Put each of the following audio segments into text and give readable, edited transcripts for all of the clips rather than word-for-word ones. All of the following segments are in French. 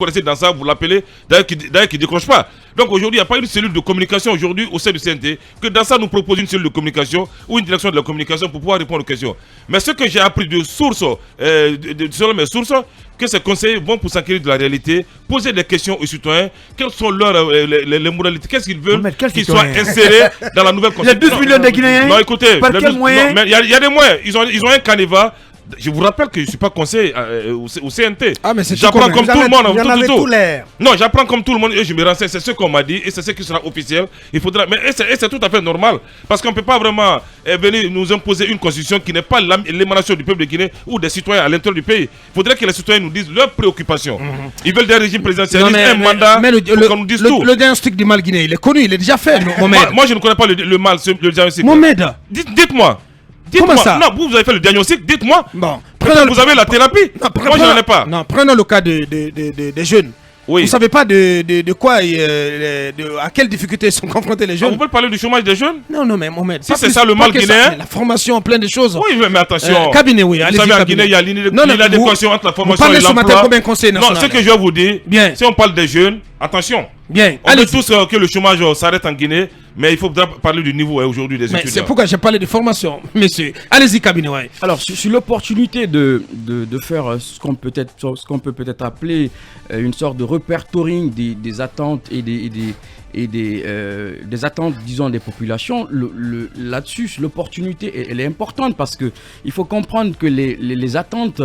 connaissez dans ça, vous l'appelez, d'ailleurs qui ne décroche pas. Donc aujourd'hui, il n'y a pas une cellule de communication aujourd'hui au sein du CNT, que dans ça nous propose une cellule de communication ou une direction de la communication pour pouvoir répondre aux questions. Mais ce que j'ai appris de sources, selon mes sources, que ces conseillers vont pour s'enquérir de la réalité, poser des questions aux citoyens, quelles sont les modalités, qu'est-ce qu'ils veulent qu'ils soient insérés dans la nouvelle constitution. Les 12 millions de Guinéens. Non, écoutez, par quel moyen? Il y a des moyens, ils ont un canevas. Je vous rappelle que je ne suis pas conseiller au CNT. Ah, mais c'est j'apprends comme tout le monde. Non, j'apprends comme tout le monde et je me renseigne. C'est ce qu'on m'a dit et c'est ce qui sera officiel. Il faudra... Mais c'est tout à fait normal. Parce qu'on ne peut pas vraiment venir nous imposer une constitution qui n'est pas l'émanation du peuple de Guinée ou des citoyens à l'intérieur du pays. Il faudrait que les citoyens nous disent leurs préoccupations. Ils veulent des régimes présidentiels, un mandat, qu'on nous dise tout. Le diagnostic du mal guinéen, il est connu, il est déjà fait. Moi, je ne connais pas le mal, le diagnostic. Mohamed, dites-moi. Comment ça? Non, vous avez fait le diagnostic, dites-moi. Bon, vous avez la thérapie. Moi, je n'en ai pas. Non, prenons le cas des jeunes. Oui. Vous ne savez pas de quoi, à quelles difficultés sont confrontés les jeunes. Vous pouvez parler du chômage des jeunes? Non, mais Mohamed. Si c'est ça le mal guinéen. La formation, plein de choses. Oui, mais attention. Cabinet, oui. Vous savez, en Guinée, il y a l'inadéquation entre la formation et l'emploi. Vous parlez ce matin combien conseil national? Non, ce que je vais vous dire, si on parle des jeunes, attention. Bien. On veut tous que le chômage s'arrête en Guinée, mais il faut parler du niveau aujourd'hui des étudiants. C'est pourquoi j'ai parlé de formation, monsieur. Allez-y, cabinet. Ouais. Alors, sur l'opportunité de faire ce qu'on peut peut-être appeler une sorte de repertoring des attentes et des attentes, disons, des populations, là-dessus, l'opportunité, elle est importante parce que il faut comprendre que les attentes,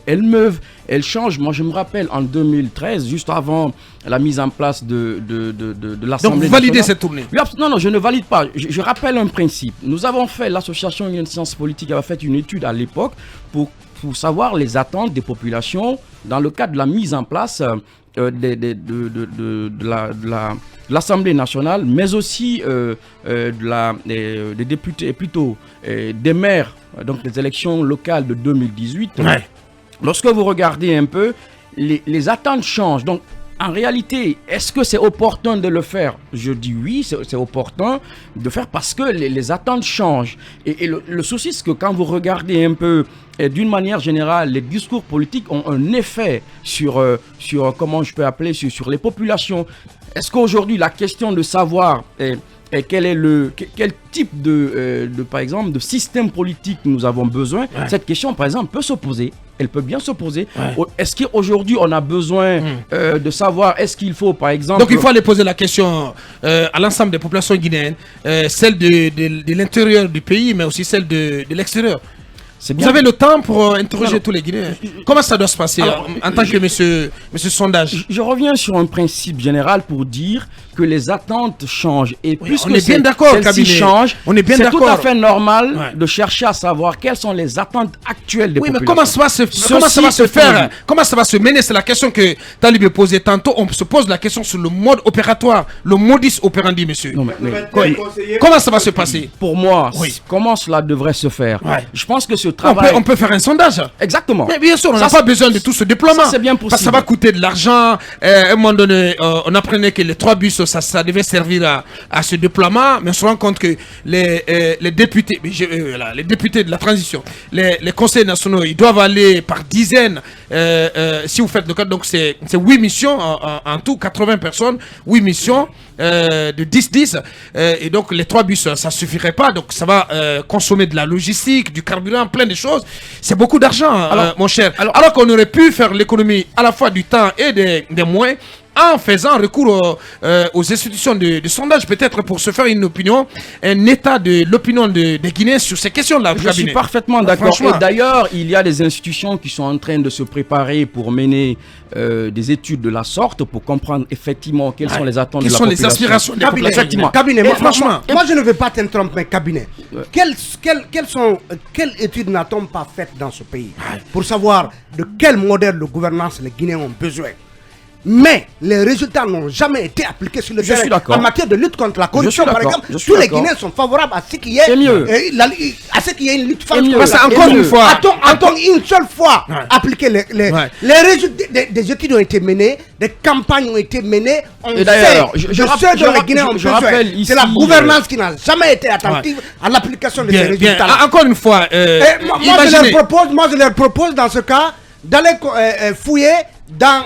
elles meuvent, elles changent. Moi, je me rappelle en 2013, juste avant la mise en place de l'Assemblée nationale. Donc, vous validez cette tournée? Non, je ne valide pas. Je rappelle un principe. Nous avons fait, l'association Union de Sciences Politiques avait fait une étude à l'époque pour savoir les attentes des populations dans le cadre de la mise en place de l'Assemblée nationale, mais aussi des députés, et plutôt des maires, donc des élections locales de 2018. Ouais. Lorsque vous regardez un peu, les attentes changent. Donc, en réalité, est-ce que c'est opportun de le faire? Je dis oui, c'est opportun de faire parce que les attentes changent. Et le souci, c'est que quand vous regardez un peu, d'une manière générale, les discours politiques ont un effet sur comment je peux appeler, sur les populations. Est-ce qu'aujourd'hui, la question de savoir quel type par exemple, de système politique nous avons besoin, cette question, par exemple, peut se poser. Elle peut bien se poser. Est-ce qu'aujourd'hui, on a besoin de savoir, est-ce qu'il faut, par exemple... Donc, il faut aller poser la question à l'ensemble des populations guinéennes, celle de l'intérieur du pays, mais aussi celle de l'extérieur. Vous avez le temps pour interroger tous les Guinéens. Comment ça doit se passer en tant que monsieur Sondage? Je reviens sur un principe général pour dire que les attentes changent. Et puisque on est bien d'accord, celles-ci changent, c'est tout à fait normal de chercher à savoir quelles sont les attentes actuelles des populations. Mais comment ça va se faire? Comment ça va se mener? C'est la question que Talib posait tantôt. On se pose la question sur le mode opératoire, le modus operandi, monsieur. Non, comment ça va se passer? Pour moi, comment cela devrait se faire? Je pense que ce travail... On peut faire un sondage. Exactement. Mais bien sûr, on n'a pas besoin de tout ce déploiement. C'est bien possible. Parce que ça va coûter de l'argent. À un moment donné, on apprenait que les 3 bus, ça devait servir à ce déploiement. Mais on se rend compte que les députés, les députés de la transition, les conseils nationaux, ils doivent aller par dizaines. Si vous faites le cas, donc c'est 8 missions en tout, 80 personnes, 8 missions de 10-10. Et donc les 3 bus, ça ne suffirait pas. Donc ça va consommer de la logistique, du carburant, plein de choses. C'est beaucoup d'argent, mon cher. Alors qu'on aurait pu faire l'économie à la fois du temps et des moyens en faisant recours aux institutions de sondage, peut-être pour se faire une opinion, un état de l'opinion des Guinéens sur ces questions-là. Je suis parfaitement d'accord. Et d'ailleurs, il y a des institutions qui sont en train de se préparer pour mener des études de la sorte, pour comprendre effectivement quelles sont les attentes de la population. Quelles sont les aspirations des populations. Effectivement. Cabinet, franchement, moi je ne veux pas t'interrompre, mais cabinet, quelles études n'a-t-on pas faites dans ce pays pour savoir de quel modèle de gouvernance les Guinéens ont besoin? Mais les résultats n'ont jamais été appliqués sur le terrain. En matière de lutte contre la corruption, par exemple, tous les Guinéens sont favorables à ce qu'il y ait une lutte contre parce qu'encore une fois, attends une seule fois appliquer les résultats des études ont été menées, des campagnes ont été menées. Et d'ailleurs, ceux dont les Guinéens ont besoin. C'est la gouvernance qui n'a jamais été attentive à l'application de ces résultats. Encore une fois, moi je leur propose dans ce cas d'aller fouiller dans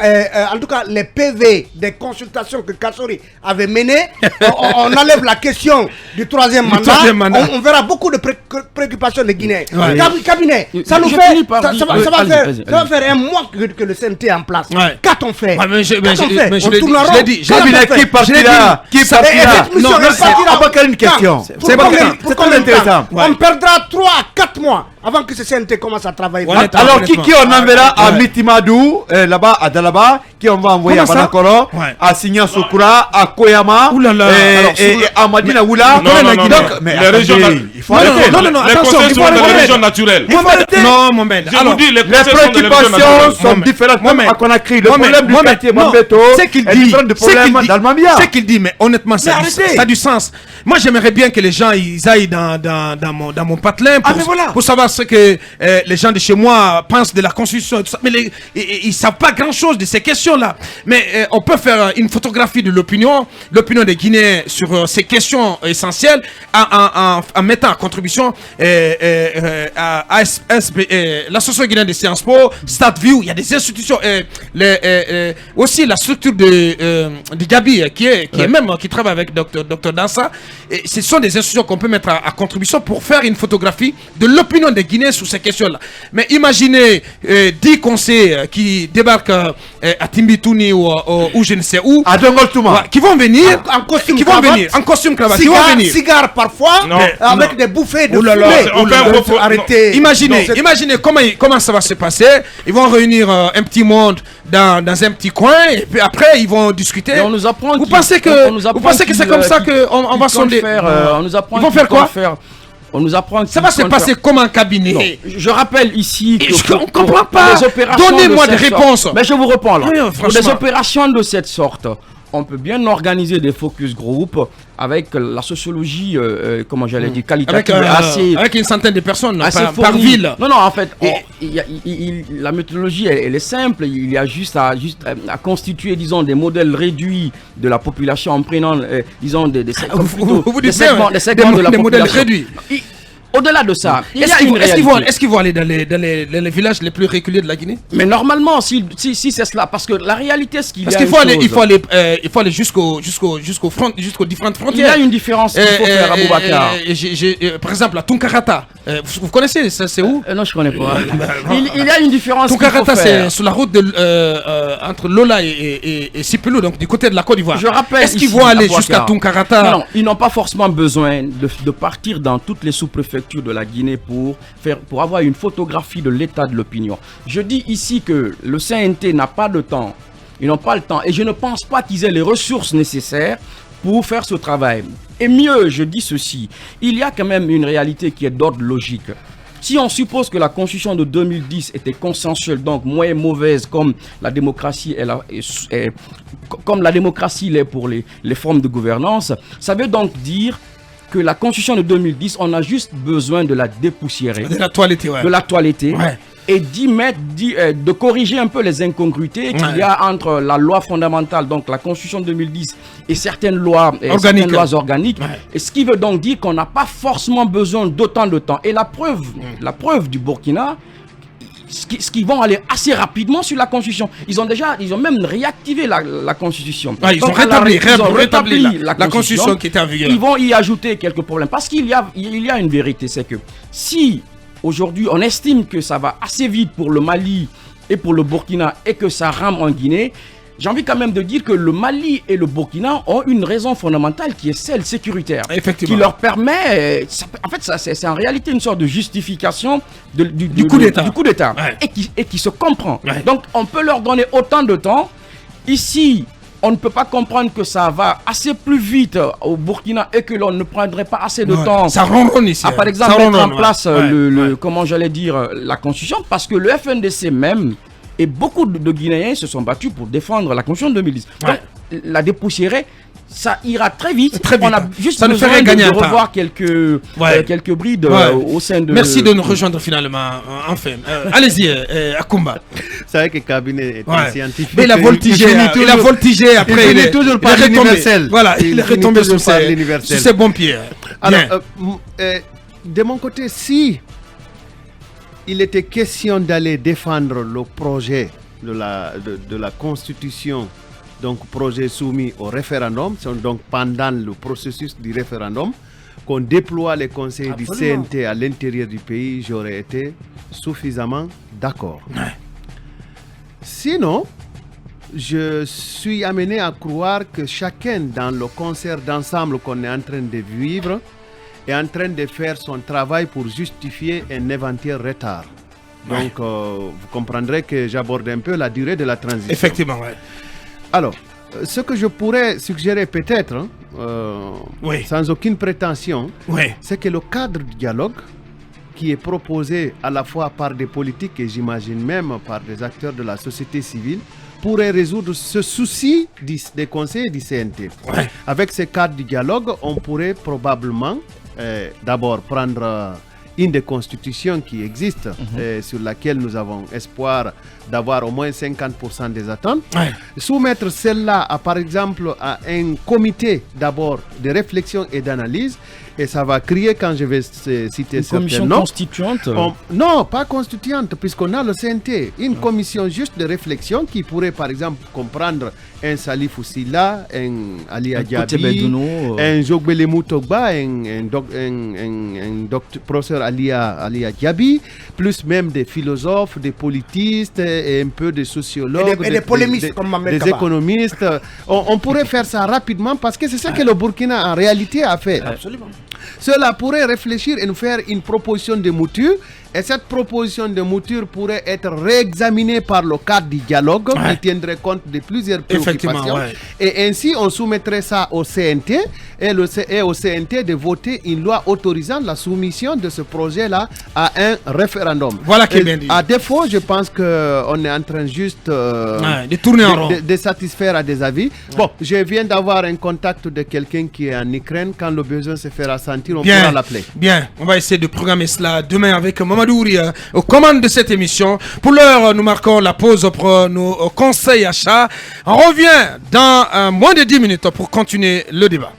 en tout cas les PV des consultations que Kassori avait menées, on enlève la question du troisième mandat, on verra beaucoup de préoccupations des Guinéens. Ouais. Cabinet, ça nous fait, ça va faire un mois que le CNT est en place. Ouais. Qu'a-t-on fait? Ouais, mais je On l'ai tourne en dit, rond. je l'ai dit. Cabinet qui partira? Qui partira? Non, on va faire une question. C'est très intéressant. On perdra 3 à 4 mois avant que ce CNT commence à travailler. Alors qui on enverra à Mitimadou, là-bas à Dalaba, qui on va envoyer à Banakoro, à Signan Sokura, à Koyama, et à Madina Oula. Les régions, il faut arrêter. Les conseils sont dans les régions naturelles. Non, Mohamed. Je vous dis, les Les préoccupations sont différentes. Même à Conakry, le problème du quartier Mambeto est différent du problème d'Almamia. C'est qu'il dit, mais honnêtement, ça a du sens. Moi, j'aimerais bien que les gens ils aillent dans mon patelin pour savoir ce que les gens de chez moi pensent de la Constitution et tout ça. Mais ils ne savent pas grand-chose de ces questions-là. Mais on peut faire une photographie de l'opinion des Guinéens sur ces questions essentielles en mettant en contribution l'Association guinéenne de Sciences Po, StatView. Il y a des institutions. Aussi la structure de Gabi qui travaille avec Dr Dansa. Et ce sont des institutions qu'on peut mettre à contribution pour faire une photographie de l'opinion des Guinéens sur ces questions-là. Mais imaginez 10 conseillers qui débarquent à Timbitouni ou je ne sais où, à Dongoltouma, qui vont venir en costume cravate, cigares parfois, avec des bouffées de fumée. Arrêtez. Imaginez comment ça va se passer. Ils vont réunir un petit monde dans un petit coin et puis après ils vont discuter. On nous apprend vous pensez que c'est comme ça qu'on va sonder? On nous apprend ils vont faire quoi? On nous apprend ça va se passer comme un cabinet. Non. Je rappelle ici que on ne comprend pas. Donnez-moi des réponses. Mais je vous réponds là. Pour des opérations de cette sorte, on peut bien organiser des focus group avec la sociologie, comment j'allais dire, qualitative, avec une centaine de personnes par ville. Non, en fait, la méthodologie, elle est simple. Il y a juste à constituer, disons, des modèles réduits de la population en prenant, disons, des segments de la population. Réduits. Au-delà de ça, est-ce qu'ils vont aller dans les villages les plus reculés de la Guinée? Mais normalement, si c'est cela, parce que la réalité, parce qu'il faut aller jusqu'aux différentes frontières. Il y a une différence qu'il faut faire à Boubacar. Par exemple, à Tunkarata, vous connaissez ça, c'est où? Non, je connais pas. Il y a une différence. Tunkarata, c'est sur la route entre Lola et Sipelou, donc du côté de la Côte d'Ivoire. Je rappelle. Est-ce qu'ils vont aller jusqu'à Tunkarata? Non, ils n'ont pas forcément besoin de partir dans toutes les sous-préfectures de la Guinée pour avoir une photographie de l'état de l'opinion. Je dis ici que le CNT n'a pas de temps. Ils n'ont pas le temps et je ne pense pas qu'ils aient les ressources nécessaires pour faire ce travail. Et mieux, je dis ceci, il y a quand même une réalité qui est d'ordre logique. Si on suppose que la constitution de 2010 était consensuelle, donc moins mauvaise comme la démocratie l'est pour les formes de gouvernance, ça veut donc dire que la constitution de 2010, on a juste besoin de la dépoussiérer. De la toiletter, ouais. De la toiletter. Ouais. Et de corriger un peu les incongruités qu'il y a entre la loi fondamentale, donc la constitution de 2010, et certaines lois organiques. Ouais. Et ce qui veut donc dire qu'on n'a pas forcément besoin d'autant de temps. Et la preuve du Burkina, ce qu'ils vont aller assez rapidement sur la Constitution. Ils ont même réactivé la Constitution. Ils ont rétabli la Constitution qui était en vigueur. Ils vont y ajouter quelques problèmes. Parce qu'il y a une vérité, c'est que si aujourd'hui on estime que ça va assez vite pour le Mali et pour le Burkina et que ça rame en Guinée, j'ai envie quand même de dire que le Mali et le Burkina ont une raison fondamentale qui est celle sécuritaire. Effectivement. Qui leur permet, en fait, c'est en réalité une sorte de justification du coup d'État. Ouais. Et qui se comprend. Ouais. Donc on peut leur donner autant de temps. Ici, on ne peut pas comprendre que ça va assez plus vite au Burkina et que l'on ne prendrait pas assez de temps. Ça ronronne ici. Par exemple, mettre en place comment j'allais dire, la Constitution, parce que le FNDC même et beaucoup de Guinéens se sont battus pour défendre la Constitution de 2010. Donc, la dépoussiérer, ça ira très vite. On a juste besoin de revoir quelques brides au sein de... Merci de nous rejoindre finalement. Enfin, allez-y, Akumba. C'est vrai que le cabinet est scientifique. Mais il a voltigé après. Il est toujours par l'universel. Voilà, il est retombé sur ses bons pieds. Alors, de mon côté, si il était question d'aller défendre le projet de la Constitution, donc projet soumis au référendum, donc pendant le processus du référendum, qu'on déploie les conseils du CNT à l'intérieur du pays, j'aurais été suffisamment d'accord. Sinon, je suis amené à croire que chacun dans le concert d'ensemble qu'on est en train de vivre est en train de faire son travail pour justifier un éventuel retard. Donc, vous comprendrez que j'aborde un peu la durée de la transition. Effectivement, oui. Alors, ce que je pourrais suggérer peut-être, sans aucune prétention, c'est que le cadre du dialogue qui est proposé à la fois par des politiques et j'imagine même par des acteurs de la société civile pourrait résoudre ce souci des conseillers du CNT. Avec ce cadre du dialogue, on pourrait probablement d'abord prendre une des constitutions qui existent, sur laquelle nous avons espoir d'avoir au moins 50% des attentes, soumettre celle-là par exemple à un comité d'abord de réflexion et d'analyse, et ça va crier quand je vais citer certains noms. Une commission constituante Non, pas constituante, puisqu'on a le CNT. Une commission juste de réflexion qui pourrait par exemple comprendre un Salif Oussila, un Ali Adjabi, un Jogbele Moutogba, un professeur Ali Adjabi, plus même des philosophes, des politistes, et un peu de sociologues, et des polémistes comme des économistes. On pourrait faire ça rapidement parce que c'est ça que le Burkina en réalité a fait. Absolument. Cela pourrait réfléchir et nous faire une proposition de mouture. Et cette proposition de mouture pourrait être réexaminée par le cadre du dialogue qui tiendrait compte de plusieurs préoccupations. Et ainsi, on soumettrait ça au CNT et au CNT de voter une loi autorisant la soumission de ce projet-là à un référendum. Voilà qui est bien dit. À défaut, je pense qu'on est en train juste de tourner en rond, de satisfaire à des avis. Bon, je viens d'avoir un contact de quelqu'un qui est en Ukraine. Quand le besoin se fera sentir, on pourra l'appeler. Bien, on va essayer de programmer cela demain avec Mamadou Ouria aux commandes de cette émission. Pour l'heure, nous marquons la pause pour nos conseils achats. On revient dans moins de 10 minutes pour continuer le débat.